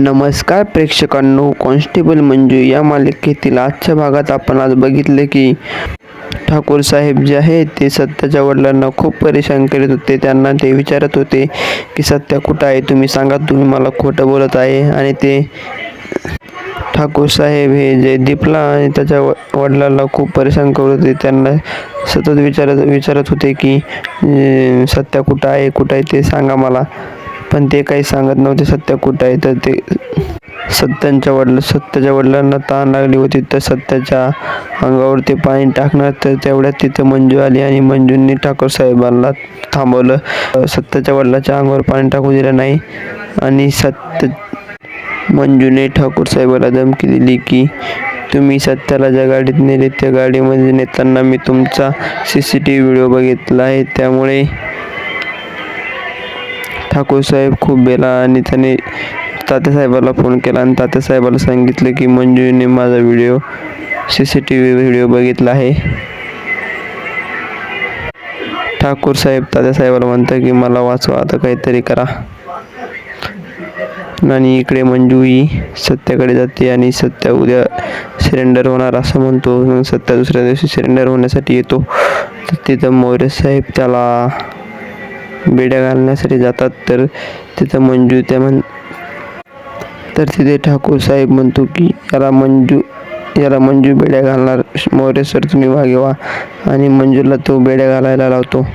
नमस्कार प्रेक्षकांनो, कॉन्स्टेबल मंजू या मालिकेतील आजच्या भागात आपण आज बघितले की ठाकूर साहेब जे आहेत ते सत्याच्या वडिलांना खूप परेशान करीत होते. त्यांना ते विचारत होते की सत्या कुठं आहे, तुम्ही सांगा, तुम्ही मला खोटं बोलत आहे. आणि ते ठाकूर साहेब हे जयदीपला आणि त्याच्या वडिलांना खूप परेशान करत होते. त्यांना सतत विचारत होते की सत्या कुठं आहे ते सांगा मला. पण ते काही सांगत नव्हते सत्या कुठं आहे. तर ते सत्याच्या वडिलांना तहान लागली होती. तर सत्याच्या अंगावर ते पाणी टाकणार, तर तेवढ्यात तिथं मंजू आली आणि मंजूंनी ठाकूर साहेबांना थांबवलं. सत्याच्या वडिलांच्या अंगावर पाणी टाकू दिलं नाही. आणि मंजूने ठाकूर साहेबाला धमकी दिली की तुम्ही सत्याला ज्या गाडीत नेले त्या गाडीमध्ये नेताना मी तुमचा CCTV व्हिडिओ बघितला आहे. त्यामुळे ठाकूर साहेब खूप बेला आणि त्याने तात्यासाहेबाला फोन केला आणि तात्यासाहेबाला सांगितलं की मंजूने माझा CCTV व्हिडिओ बघितला आहे. ठाकूर साहेब तात्यासाहेबाला म्हणतात की मला वाचवा, आता काहीतरी करा. आणि इकडे मंजू ही सत्याकडे जाते आणि सत्या उद्या सरेंडर होणार असं म्हणतो. मग सत्या दुसऱ्या दिवशी सरेंडर होण्यासाठी येतो. तर तिथं मोरे साहेब त्याला बेड्या घालण्यासाठी जातात. तर तिथं मंजू तर तिथे ठाकूर साहेब म्हणतो की याला मंजू बेड्या घालणार, मोरे सर तुम्ही मागे व्हा. आणि मंजूला तो बेड्या घालायला लावतो.